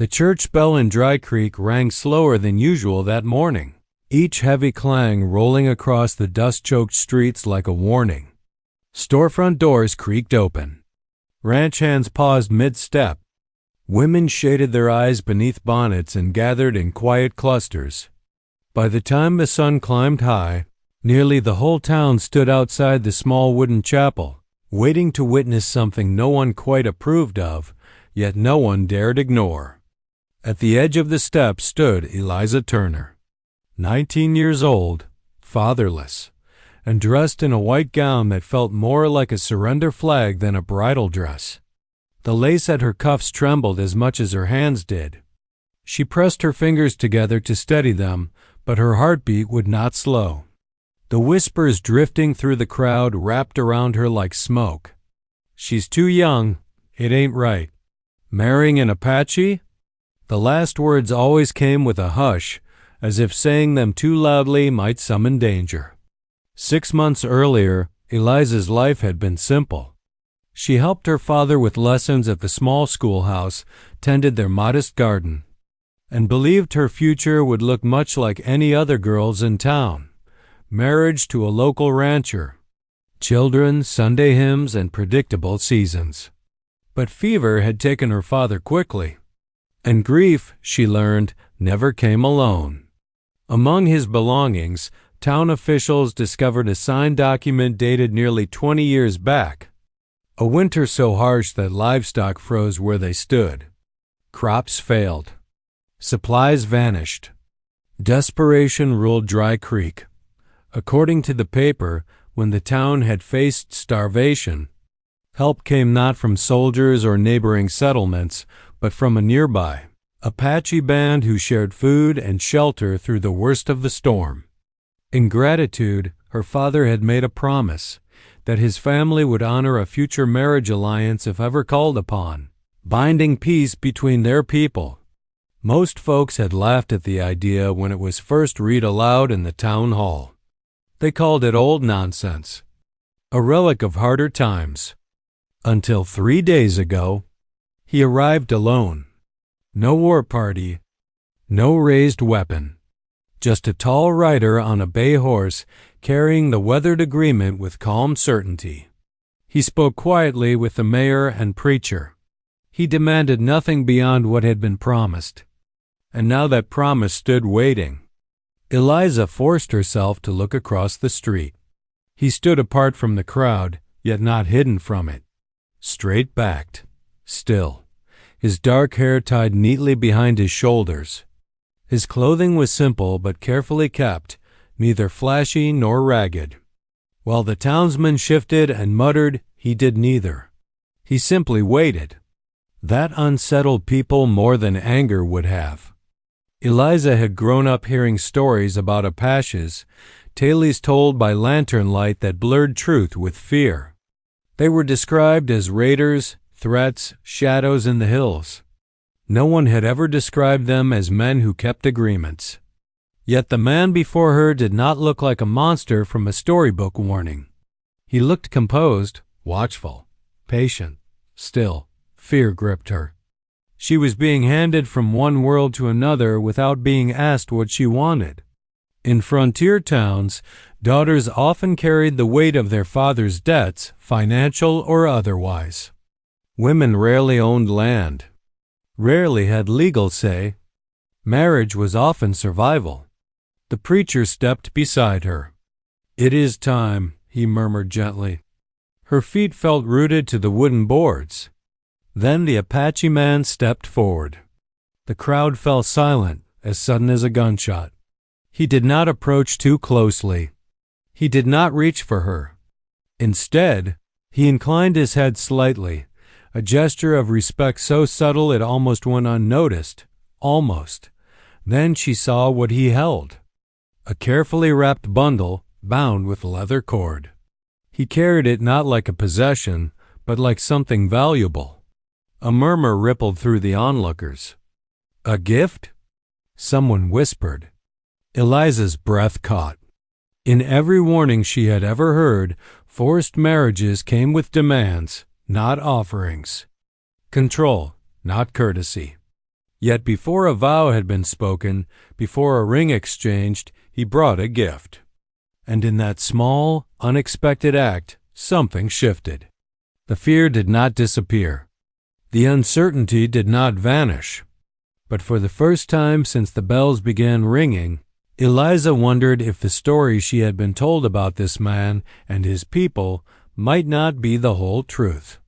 The church bell in Dry Creek rang slower than usual that morning, each heavy clang rolling across the dust-choked streets like a warning. Storefront doors creaked open. Ranch hands paused mid-step. Women shaded their eyes beneath bonnets and gathered in quiet clusters. By the time the sun climbed high, nearly the whole town stood outside the small wooden chapel, waiting to witness something no one quite approved of, yet no one dared ignore. At the edge of the steps stood Eliza Turner, 19 years old, fatherless, and dressed in a white gown that felt more like a surrender flag than a bridal dress. The lace at her cuffs trembled as much as her hands did. She pressed her fingers together to steady them, but her heartbeat would not slow. The whispers drifting through the crowd wrapped around her like smoke. "She's too young. It ain't right. Marrying an Apache?" The last words always came with a hush, as if saying them too loudly might summon danger. 6 months earlier, Eliza's life had been simple. She helped her father with lessons at the small schoolhouse, tended their modest garden, and believed her future would look much like any other girl's in town. Marriage to a local rancher, children, Sunday hymns, and predictable seasons. But fever had taken her father quickly, and grief, she learned, never came alone. Among his belongings, town officials discovered a signed document dated nearly 20 years back. A winter so harsh that livestock froze where they stood. Crops failed. Supplies vanished. Desperation ruled Dry Creek. According to the paper, when the town had faced starvation, help came not from soldiers or neighboring settlements, but from a nearby Apache band who shared food and shelter through the worst of the storm. In gratitude, her father had made a promise that his family would honor a future marriage alliance if ever called upon, binding peace between their people. Most folks had laughed at the idea when it was first read aloud in the town hall. They called it old nonsense, a relic of harder times. Until 3 days ago, he arrived alone. No war party, no raised weapon, just a tall rider on a bay horse carrying the weathered agreement with calm certainty. He spoke quietly with the mayor and preacher. He demanded nothing beyond what had been promised, and now that promise stood waiting. Eliza forced herself to look across the street. He stood apart from the crowd, yet not hidden from it. Straight-backed, still, his dark hair tied neatly behind his shoulders. His clothing was simple but carefully kept, neither flashy nor ragged. While the townsmen shifted and muttered, he did neither. He simply waited. That unsettled people more than anger would have. Eliza had grown up hearing stories about Apaches, tales told by lantern light that blurred truth with fear. They were described as raiders, threats, shadows in the hills. No one had ever described them as men who kept agreements. Yet the man before her did not look like a monster from a storybook warning. He looked composed, watchful, patient, still. Fear gripped her. She was being handed from one world to another without being asked what she wanted. In frontier towns, daughters often carried the weight of their father's debts, financial or otherwise. Women rarely owned land, rarely had legal say. Marriage was often survival. The preacher stepped beside her. "It is time," he murmured gently. Her feet felt rooted to the wooden boards. Then the Apache man stepped forward. The crowd fell silent, as sudden as a gunshot. He did not approach too closely. He did not reach for her. Instead, he inclined his head slightly, a gesture of respect so subtle it almost went unnoticed. Almost. Then she saw what he held. A carefully wrapped bundle, bound with leather cord. He carried it not like a possession, but like something valuable. A murmur rippled through the onlookers. "A gift?" Someone whispered. Eliza's breath caught. In every warning she had ever heard, forced marriages came with demands, not offerings. Control, not courtesy. Yet before a vow had been spoken, before a ring exchanged, he brought a gift. And in that small, unexpected act, something shifted. The fear did not disappear. The uncertainty did not vanish. But for the first time since the bells began ringing, Eliza wondered if the story she had been told about this man and his people might not be the whole truth.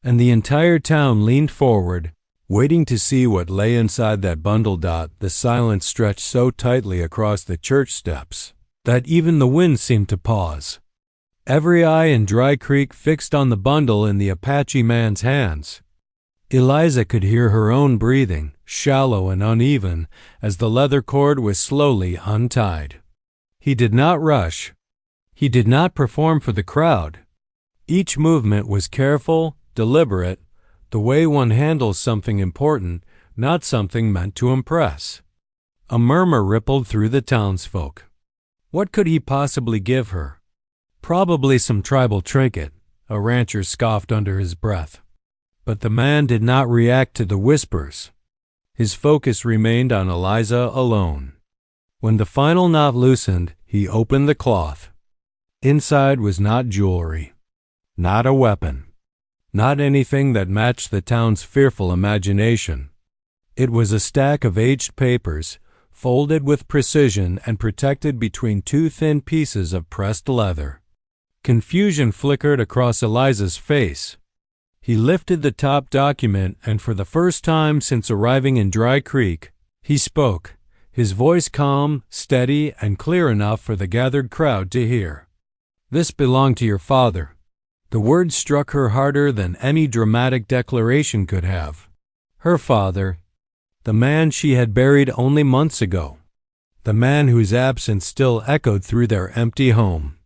And the entire town leaned forward, waiting to see what lay inside that bundle. The silence stretched so tightly across the church steps that even the wind seemed to pause. Every eye in Dry Creek fixed on the bundle in the Apache man's hands. Eliza could hear her own breathing, shallow and uneven, as the leather cord was slowly untied. He did not rush. He did not perform for the crowd. Each movement was careful, deliberate, the way one handles something important, not something meant to impress. A murmur rippled through the townsfolk. What could he possibly give her? Probably some tribal trinket, a rancher scoffed under his breath. But the man did not react to the whispers. His focus remained on Eliza alone. When the final knot loosened, he opened the cloth. Inside was not jewelry, not a weapon, not anything that matched the town's fearful imagination. It was a stack of aged papers, folded with precision and protected between two thin pieces of pressed leather. Confusion flickered across Eliza's face. He lifted the top document, and for the first time since arriving in Dry Creek, he spoke, his voice calm, steady, and clear enough for the gathered crowd to hear. "This belonged to your father." The words struck her harder than any dramatic declaration could have. Her father, the man she had buried only months ago, the man whose absence still echoed through their empty home.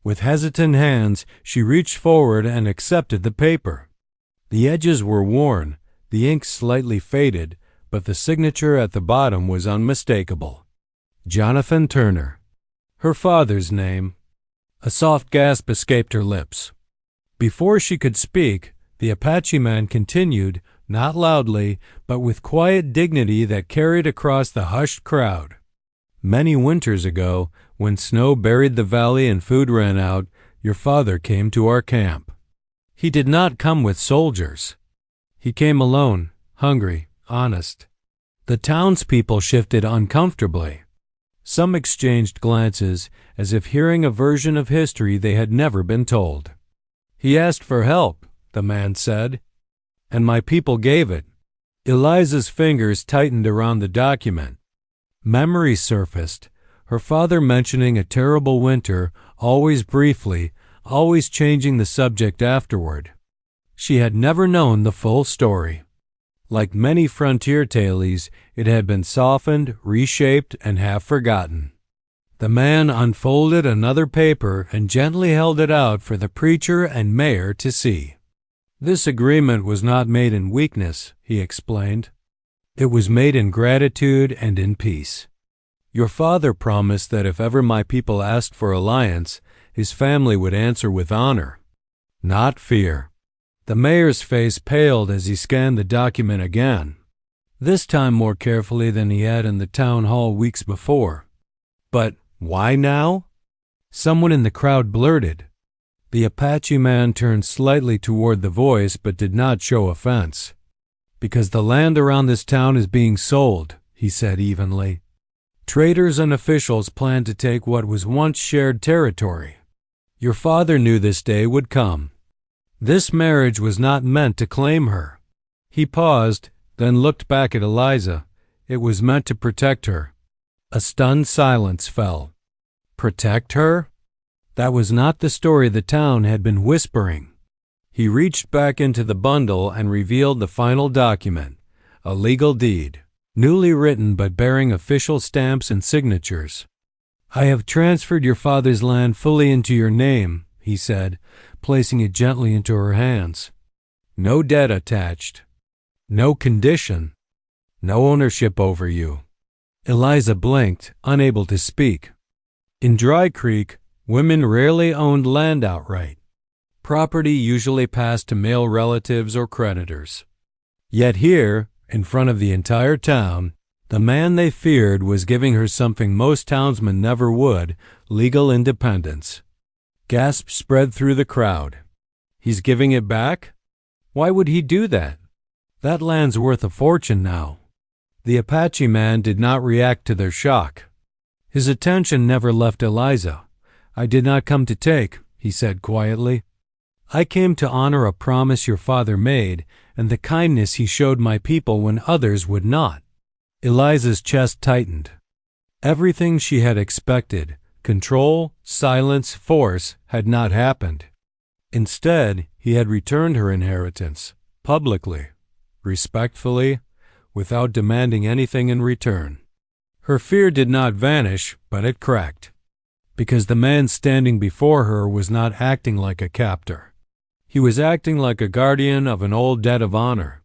With hesitant hands, she reached forward and accepted the paper. The edges were worn, the ink slightly faded, but the signature at the bottom was unmistakable. Jonathan Turner. Her father's name. A soft gasp escaped her lips. Before she could speak, the Apache man continued, not loudly, but with quiet dignity that carried across the hushed crowd. "Many winters ago, when snow buried the valley and food ran out, your father came to our camp. He did not come with soldiers. He came alone, hungry, honest." The townspeople shifted uncomfortably. Some exchanged glances, as if hearing a version of history they had never been told. "He asked for help," the man said, "and my people gave it." Eliza's fingers tightened around the document. Memories surfaced, her father mentioning a terrible winter, always briefly, always changing the subject afterward. She had never known the full story. Like many frontier tales, it had been softened, reshaped, and half forgotten. The man unfolded another paper and gently held it out for the preacher and mayor to see. "This agreement was not made in weakness," he explained. "It was made in gratitude and in peace. Your father promised that if ever my people asked for alliance, his family would answer with honor, not fear." The mayor's face paled as he scanned the document again, this time more carefully than he had in the town hall weeks before. "But why now?" Someone in the crowd blurted. The Apache man turned slightly toward the voice but did not show offense. "Because the land around this town is being sold," he said evenly. "Traders and officials plan to take what was once shared territory. Your father knew this day would come. This marriage was not meant to claim her." He paused, then looked back at Eliza. "It was meant to protect her." A stunned silence fell. Protect her? That was not the story the town had been whispering. He reached back into the bundle and revealed the final document, a legal deed, newly written but bearing official stamps and signatures. "I have transferred your father's land fully into your name," he said, placing it gently into her hands. "No debt attached, no condition, no ownership over you." Eliza blinked, unable to speak. In Dry Creek, women rarely owned land outright. Property usually passed to male relatives or creditors. Yet here, in front of the entire town, the man they feared was giving her something most townsmen never would: legal independence. Gasps spread through the crowd. He's giving it back? Why would he do that? That land's worth a fortune now. The Apache man did not react to their shock. His attention never left Eliza. "I did not come to take," he said quietly. "I came to honor a promise your father made and the kindness he showed my people when others would not." Eliza's chest tightened. Everything she had expected, control, silence, force, had not happened. Instead, he had returned her inheritance, publicly, respectfully, without demanding anything in return. Her fear did not vanish, but it cracked, because the man standing before her was not acting like a captor. He was acting like a guardian of an old debt of honor.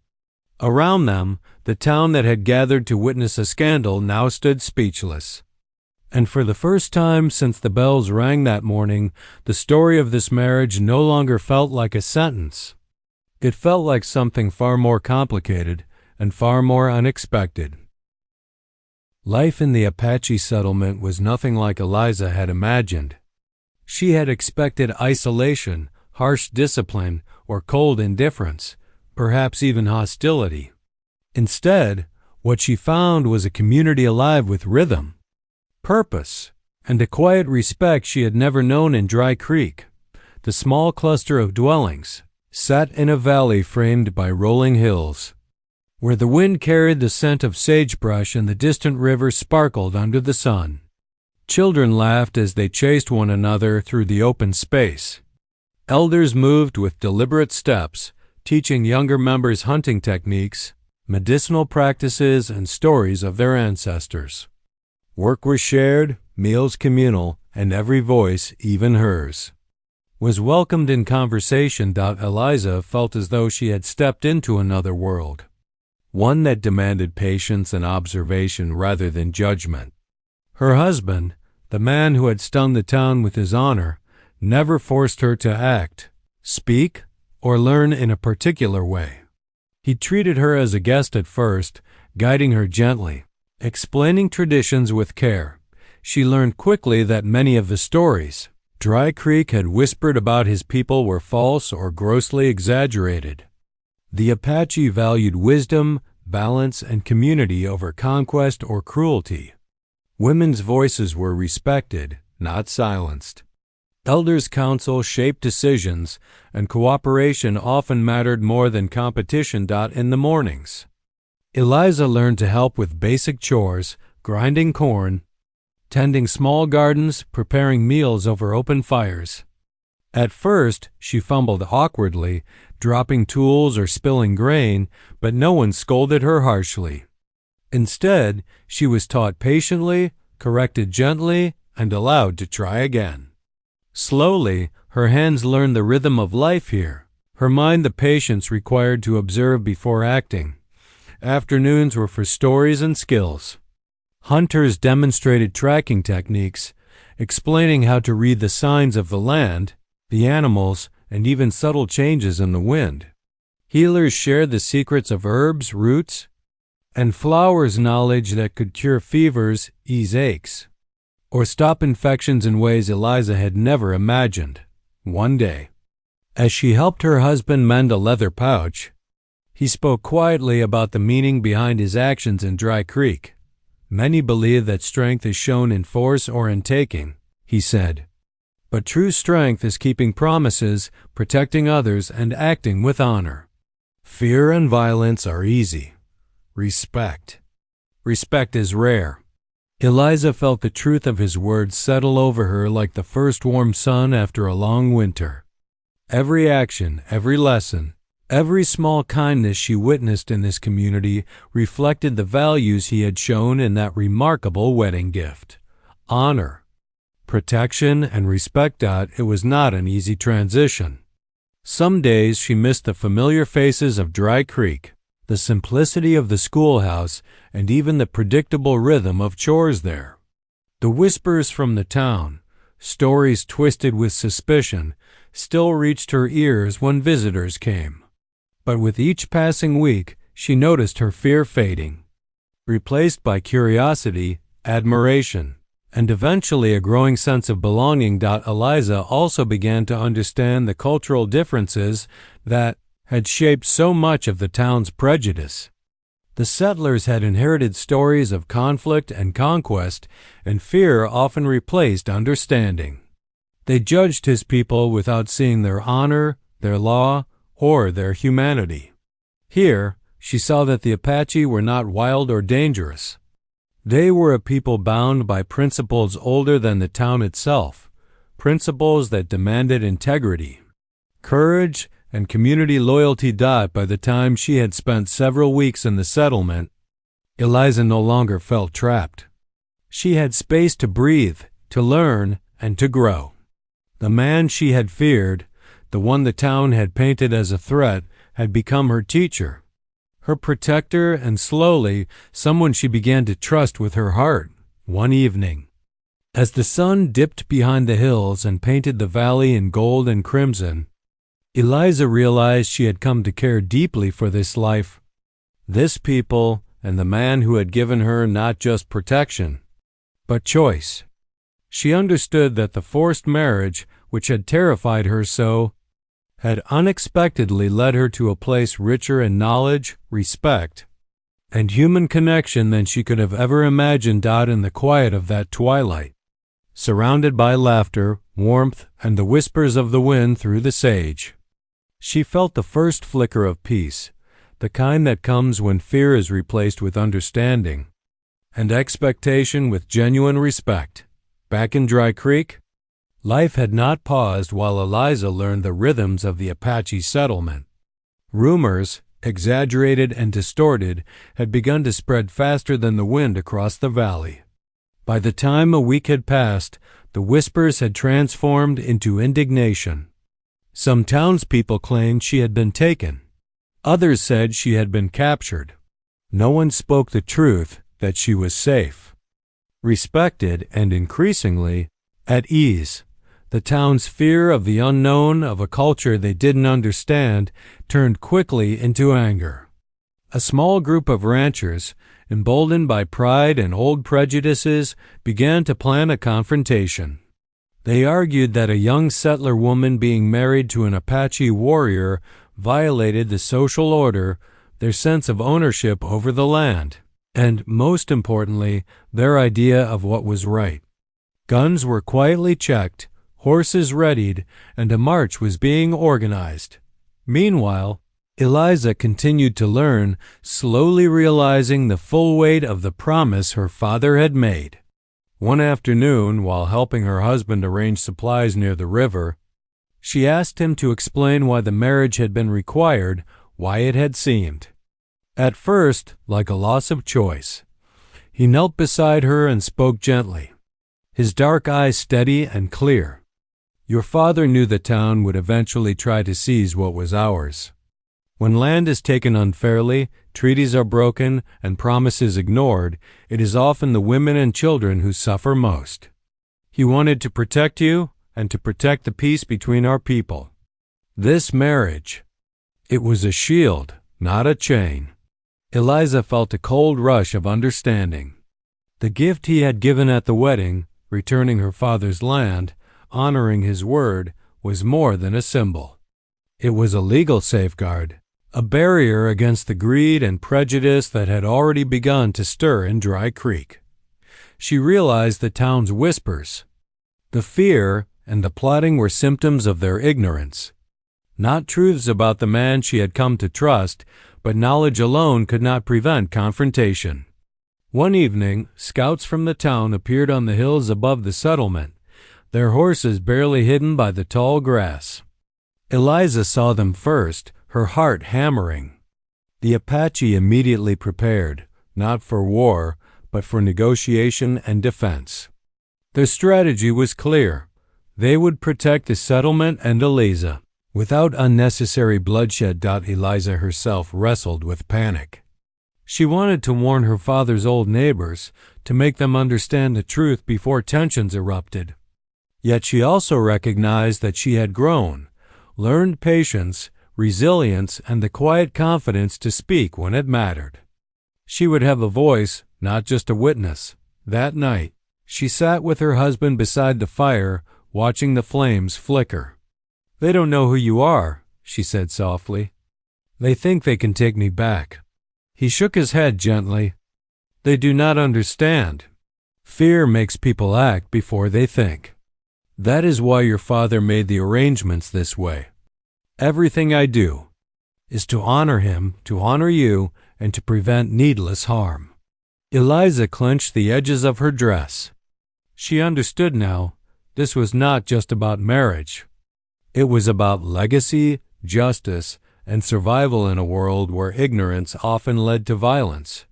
Around them, the town that had gathered to witness a scandal now stood speechless. And for the first time since the bells rang that morning, the story of this marriage no longer felt like a sentence. It felt like something far more complicated and far more unexpected. Life in the Apache settlement was nothing like Eliza had imagined. She had expected isolation, harsh discipline, or cold indifference, perhaps even hostility. Instead, what she found was a community alive with rhythm, purpose, and a quiet respect she had never known in Dry Creek, the small cluster of dwellings, set in a valley framed by rolling hills, where the wind carried the scent of sagebrush and the distant river sparkled under the sun. Children laughed as they chased one another through the open space. Elders moved with deliberate steps, teaching younger members hunting techniques, medicinal practices, and stories of their ancestors. Work was shared, meals communal, and every voice, even hers, was welcomed in conversation. Eliza felt as though she had stepped into another world, one that demanded patience and observation rather than judgment. Her husband, the man who had stung the town with his honor, never forced her to act, speak, or learn in a particular way. He treated her as a guest at first, guiding her gently, explaining traditions with care. She learned quickly that many of the stories Dry Creek had whispered about his people were false or grossly exaggerated. The Apache valued wisdom, balance, and community over conquest or cruelty. Women's voices were respected, not silenced. Elders' counsel shaped decisions, and cooperation often mattered more than competition. In the mornings, Eliza learned to help with basic chores, grinding corn, tending small gardens, preparing meals over open fires. At first, she fumbled awkwardly, dropping tools or spilling grain, but no one scolded her harshly. Instead, she was taught patiently, corrected gently, and allowed to try again. Slowly, her hands learned the rhythm of life here, her mind the patience required to observe before acting. Afternoons were for stories and skills. Hunters demonstrated tracking techniques, explaining how to read the signs of the land, the animals, and even subtle changes in the wind. Healers shared the secrets of herbs, roots, and flowers, knowledge that could cure fevers, ease aches, or stop infections in ways Eliza had never imagined. One day, as she helped her husband mend a leather pouch, he spoke quietly about the meaning behind his actions in Dry Creek. "Many believe that strength is shown in force or in taking," he said. "But true strength is keeping promises, protecting others, and acting with honor. Fear and violence are easy. Respect is rare." Eliza felt the truth of his words settle over her like the first warm sun after a long winter. Every action, every lesson, every small kindness she witnessed in this community reflected the values he had shown in that remarkable wedding gift: honor, protection, and respect. It was not an easy transition. Some days she missed the familiar faces of Dry Creek, the simplicity of the schoolhouse, and even the predictable rhythm of chores there. The whispers from the town, stories twisted with suspicion, still reached her ears when visitors came. But with each passing week, she noticed her fear fading, replaced by curiosity, admiration, and eventually a growing sense of belonging. Eliza also began to understand the cultural differences that had shaped so much of the town's prejudice. The settlers had inherited stories of conflict and conquest, and fear often replaced understanding. They judged his people without seeing their honor, their law, or their humanity. Here, she saw that the Apache were not wild or dangerous. They were a people bound by principles older than the town itself, principles that demanded integrity, courage, and community loyalty. By the time she had spent several weeks in the settlement, Eliza no longer felt trapped. She had space to breathe, to learn, and to grow. The man she had feared, the one the town had painted as a threat, had become her teacher, her protector, and slowly someone she began to trust with her heart. One evening, as the sun dipped behind the hills and painted the valley in gold and crimson, Eliza realized she had come to care deeply for this life, this people, and the man who had given her not just protection, but choice. She understood that the forced marriage, which had terrified her so, had unexpectedly led her to a place richer in knowledge, respect, and human connection than she could have ever imagined. In the quiet of that twilight, surrounded by laughter, warmth, and the whispers of the wind through the sage, she felt the first flicker of peace, the kind that comes when fear is replaced with understanding, and expectation with genuine respect. Back in Dry Creek, life had not paused while Eliza learned the rhythms of the Apache settlement. Rumors, exaggerated and distorted, had begun to spread faster than the wind across the valley. By the time a week had passed, the whispers had transformed into indignation. Some townspeople claimed she had been taken. Others said she had been captured. No one spoke the truth, that she was safe, respected, and increasingly at ease. The town's fear of the unknown, of a culture they didn't understand, turned quickly into anger. A small group of ranchers, emboldened by pride and old prejudices, began to plan a confrontation. They argued that a young settler woman being married to an Apache warrior violated the social order, their sense of ownership over the land, and, most importantly, their idea of what was right. Guns were quietly checked, horses readied, and a march was being organized. Meanwhile, Eliza continued to learn, slowly realizing the full weight of the promise her father had made. One afternoon, while helping her husband arrange supplies near the river, she asked him to explain why the marriage had been required, why it had seemed, at first, like a loss of choice. He knelt beside her and spoke gently, his dark eyes steady and clear. Your father knew the town would eventually try to seize what was ours. When land is taken unfairly, treaties are broken, and promises ignored, it is often the women and children who suffer most. He wanted to protect you and to protect the peace between our people. This marriage, it was a shield, not a chain. Eliza felt a cold rush of understanding. The gift he had given at the wedding, returning her father's land, honoring his word, was more than a symbol. It was a legal safeguard, a barrier against the greed and prejudice that had already begun to stir in Dry Creek. She realized the town's whispers. The fear and the plotting were symptoms of their ignorance, not truths about the man she had come to trust, but knowledge alone could not prevent confrontation. One evening, scouts from the town appeared on the hills above the settlement, their horses barely hidden by the tall grass. Eliza saw them first, her heart hammering. The Apache immediately prepared, not for war, but for negotiation and defense. Their strategy was clear. They would protect the settlement and Eliza, without unnecessary bloodshed. Eliza herself wrestled with panic. She wanted to warn her father's old neighbors, to make them understand the truth before tensions erupted. Yet she also recognized that she had grown, learned patience, resilience, and the quiet confidence to speak when it mattered. She would have a voice, not just a witness. That night, she sat with her husband beside the fire, watching the flames flicker. "They don't know who you are," she said softly. "They think they can take me back." He shook his head gently. "They do not understand. Fear makes people act before they think. That is why your father made the arrangements this way. Everything I do is to honor him, to honor you, and to prevent needless harm." Eliza clenched the edges of her dress. She understood now. This was not just about marriage. It was about legacy, justice, and survival in a world where ignorance often led to violence.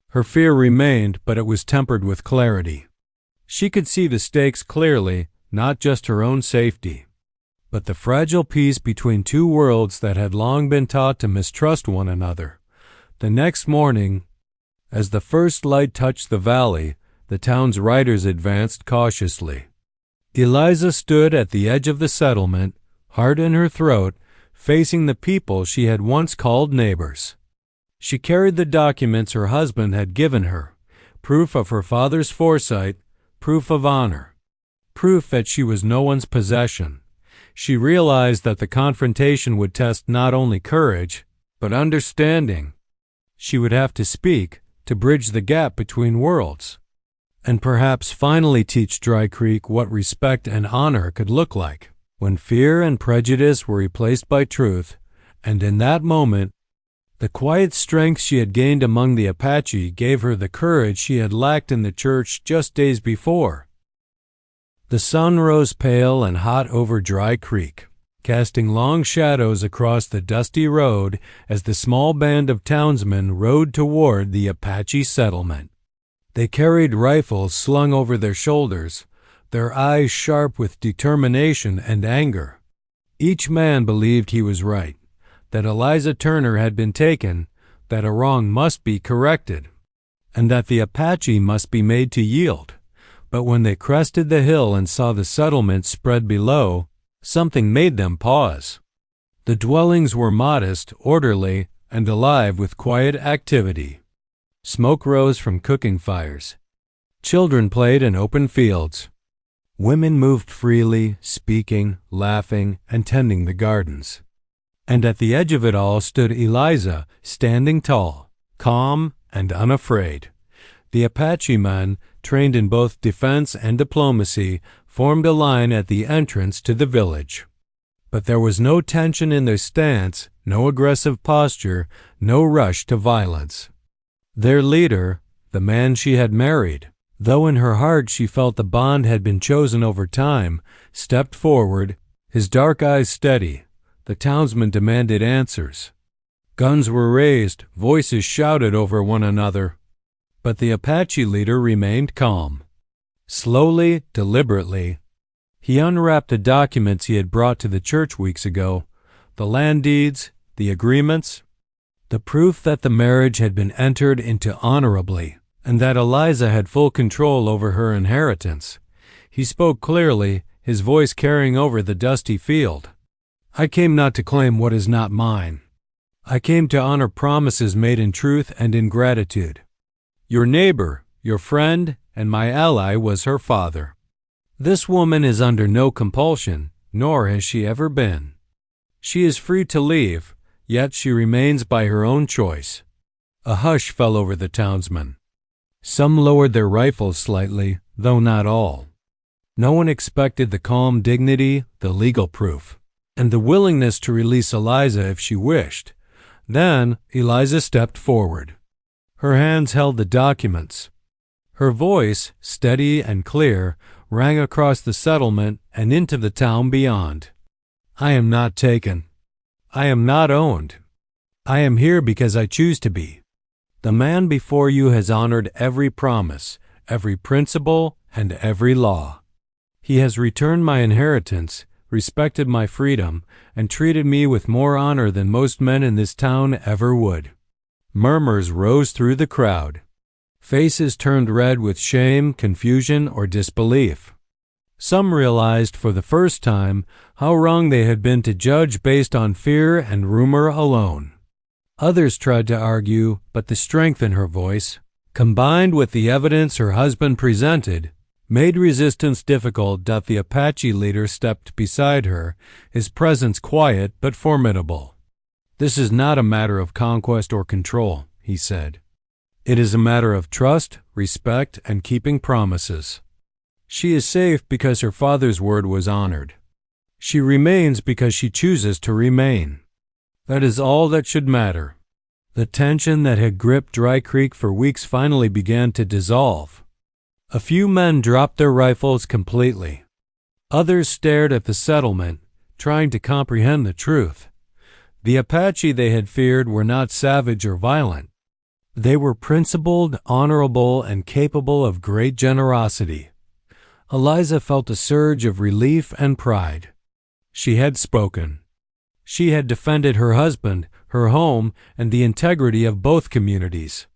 Her fear remained, but it was tempered with clarity. She could see the stakes clearly, not just her own safety, but the fragile peace between two worlds that had long been taught to mistrust one another. The next morning, as the first light touched the valley, the town's riders advanced cautiously. Eliza stood at the edge of the settlement, heart in her throat, facing the people she had once called neighbors. She carried the documents her husband had given her, proof of her father's foresight, proof of honor, proof that she was no one's possession. She realized that the confrontation would test not only courage, but understanding. She would have to speak to bridge the gap between worlds, and perhaps finally teach Dry Creek what respect and honor could look like when fear and prejudice were replaced by truth. And in that moment, the quiet strength she had gained among the Apache gave her the courage she had lacked in the church just days before. The sun rose pale and hot over Dry Creek, casting long shadows across the dusty road as the small band of townsmen rode toward the Apache settlement. They carried rifles slung over their shoulders, their eyes sharp with determination and anger. Each man believed he was right, that Eliza Turner had been taken, that a wrong must be corrected, and that the Apache must be made to yield. But when they crested the hill and saw the settlement spread below, something made them pause. The dwellings were modest, orderly, and alive with quiet activity. Smoke rose from cooking fires. Children played in open fields. Women moved freely, speaking, laughing, and tending the gardens. And at the edge of it all stood Eliza, standing tall, calm, and unafraid. The Apache men, trained in both defense and diplomacy, formed a line at the entrance to the village. But there was no tension in their stance, no aggressive posture, no rush to violence. Their leader, the man she had married, though in her heart she felt the bond had been chosen over time, stepped forward, his dark eyes steady. The townsmen demanded answers. Guns were raised, voices shouted over one another. But the Apache leader remained calm. Slowly, deliberately, he unwrapped the documents he had brought to the church weeks ago, the land deeds, the agreements, the proof that the marriage had been entered into honorably, and that Eliza had full control over her inheritance. He spoke clearly, his voice carrying over the dusty field. "I came not to claim what is not mine. I came to honor promises made in truth and in gratitude. Your neighbor, your friend, and my ally was her father. This woman is under no compulsion, nor has she ever been. She is free to leave, yet she remains by her own choice." A hush fell over the townsmen. Some lowered their rifles slightly, though not all. No one expected the calm dignity, the legal proof, and the willingness to release Eliza if she wished. Then Eliza stepped forward. Her hands held the documents. Her voice, steady and clear, rang across the settlement and into the town beyond. "I am not taken. I am not owned. I am here because I choose to be. The man before you has honored every promise, every principle, and every law. He has returned my inheritance, respected my freedom, and treated me with more honor than most men in this town ever would." Murmurs rose through the crowd. Faces turned red with shame, confusion, or disbelief. Some realized for the first time how wrong they had been to judge based on fear and rumor alone. Others tried to argue, but the strength in her voice, combined with the evidence her husband presented, made resistance difficult. The Apache leader stepped beside her, his presence quiet but formidable. "This is not a matter of conquest or control," he said. "It is a matter of trust, respect, and keeping promises. She is safe because her father's word was honored. She remains because she chooses to remain. That is all that should matter." The tension that had gripped Dry Creek for weeks finally began to dissolve. A few men dropped their rifles completely. Others stared at the settlement, trying to comprehend the truth. The Apache they had feared were not savage or violent. They were principled, honorable, and capable of great generosity. Eliza felt a surge of relief and pride. She had spoken. She had defended her husband, her home, and the integrity of both communities.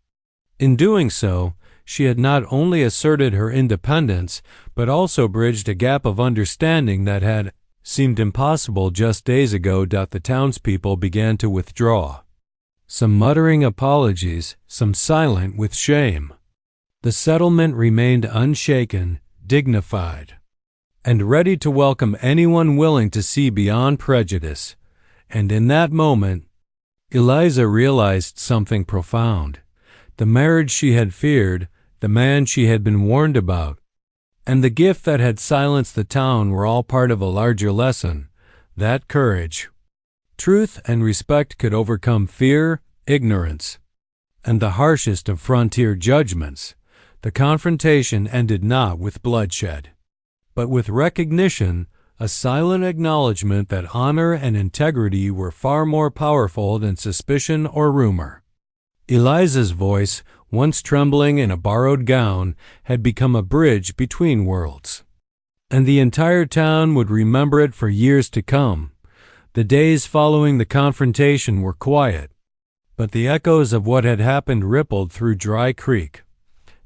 In doing so, she had not only asserted her independence, but also bridged a gap of understanding that had seemed impossible just days ago. The townspeople began to withdraw. Some muttering apologies, some silent with shame. The settlement remained unshaken, dignified, and ready to welcome anyone willing to see beyond prejudice. And in that moment, Eliza realized something profound. The marriage she had feared, the man she had been warned about, and the gift that had silenced the town were all part of a larger lesson, that courage, truth, and respect could overcome fear, ignorance, and the harshest of frontier judgments. The confrontation ended not with bloodshed, but with recognition, a silent acknowledgement that honor and integrity were far more powerful than suspicion or rumor. Eliza's voice, once trembling in a borrowed gown, had become a bridge between worlds. And the entire town would remember it for years to come. The days following the confrontation were quiet, but the echoes of what had happened rippled through Dry Creek.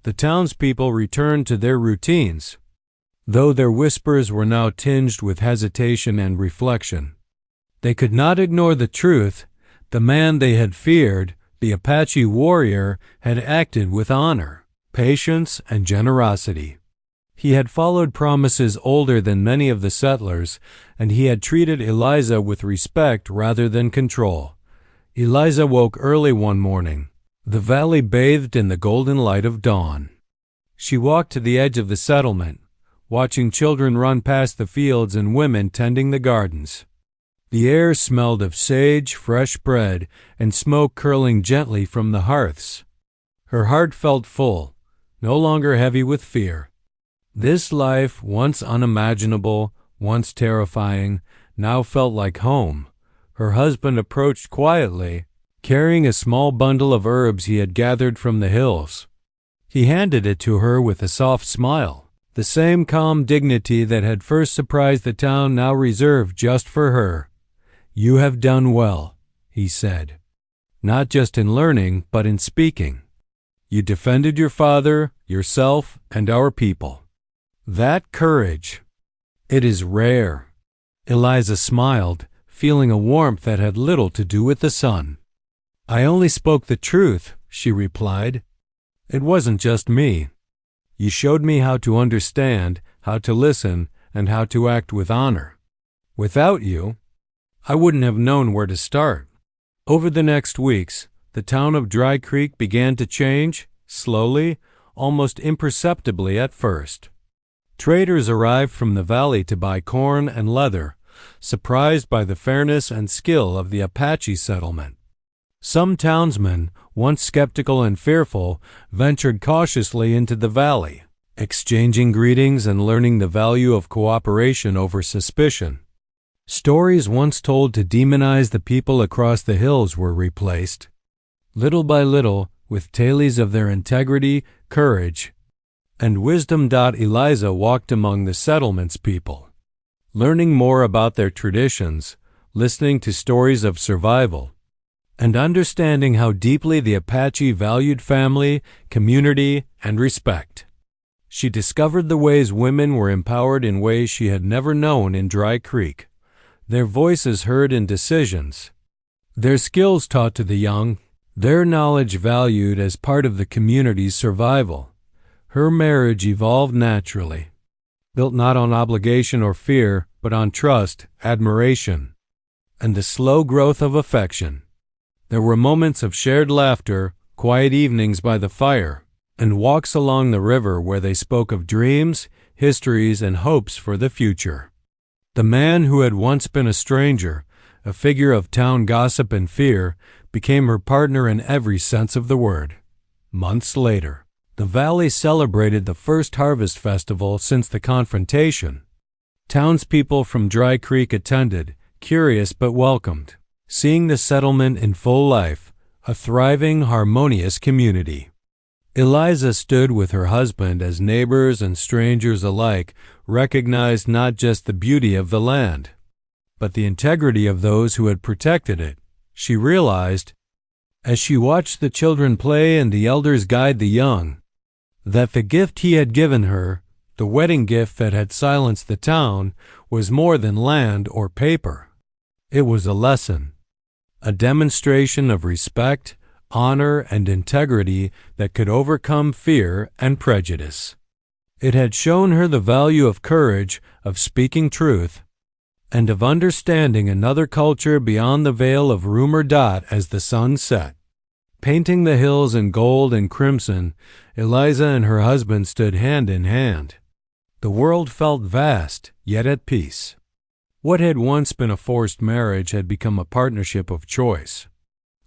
The townspeople returned to their routines, though their whispers were now tinged with hesitation and reflection. They could not ignore the truth. The man they had feared, the Apache warrior, had acted with honor, patience, and generosity. He had followed promises older than many of the settlers, and he had treated Eliza with respect rather than control. Eliza woke early one morning. The valley bathed in the golden light of dawn. She walked to the edge of the settlement, watching children run past the fields and women tending the gardens. The air smelled of sage, fresh bread, and smoke curling gently from the hearths. Her heart felt full, no longer heavy with fear. This life, once unimaginable, once terrifying, now felt like home. Her husband approached quietly, carrying a small bundle of herbs he had gathered from the hills. He handed it to her with a soft smile. The same calm dignity that had first surprised the town now reserved just for her. "You have done well," he said, "not just in learning, but in speaking. You defended your father, yourself, and our people. That courage, it is rare." Eliza smiled, feeling a warmth that had little to do with the sun. "I only spoke the truth," she replied. "It wasn't just me. You showed me how to understand, how to listen, and how to act with honor. Without you, I wouldn't have known where to start." Over the next weeks, the town of Dry Creek began to change, slowly, almost imperceptibly at first. Traders arrived from the valley to buy corn and leather, surprised by the fairness and skill of the Apache settlement. Some townsmen, once skeptical and fearful, ventured cautiously into the valley, exchanging greetings and learning the value of cooperation over suspicion. Stories once told to demonize the people across the hills were replaced, little by little, with tales of their integrity, courage, and wisdom. Eliza walked among the settlement's people, learning more about their traditions, listening to stories of survival, and understanding how deeply the Apache valued family, community, and respect. She discovered the ways women were empowered in ways she had never known in Dry Creek. Their voices heard in decisions, their skills taught to the young, their knowledge valued as part of the community's survival. Her marriage evolved naturally, built not on obligation or fear, but on trust, admiration, and the slow growth of affection. There were moments of shared laughter, quiet evenings by the fire, and walks along the river where they spoke of dreams, histories, and hopes for the future. The man who had once been a stranger, a figure of town gossip and fear, became her partner in every sense of the word. Months later, the valley celebrated the first harvest festival since the confrontation. Townspeople from Dry Creek attended, curious but welcomed, seeing the settlement in full life, a thriving, harmonious community. Eliza stood with her husband as neighbors and strangers alike recognized not just the beauty of the land, but the integrity of those who had protected it. She realized, as she watched the children play and the elders guide the young, that the gift he had given her, the wedding gift that had silenced the town, was more than land or paper. It was a lesson, a demonstration of respect, honor, and integrity that could overcome fear and prejudice. It had shown her the value of courage, of speaking truth, and of understanding another culture beyond the veil of rumor. As the sun set, painting the hills in gold and crimson, Eliza and her husband stood hand in hand. The world felt vast, yet at peace. What had once been a forced marriage had become a partnership of choice.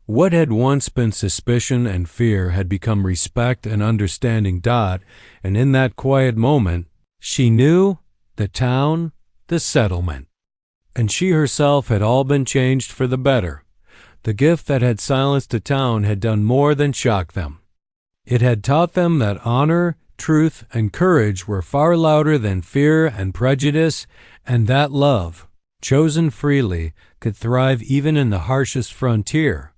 What had once been suspicion and fear had become respect and understanding. And in that quiet moment, she knew the town, the settlement, and she herself had all been changed for the better. The gift that had silenced the town had done more than shock them. It had taught them that honor, truth, and courage were far louder than fear and prejudice, and that love, chosen freely, could thrive even in the harshest frontier.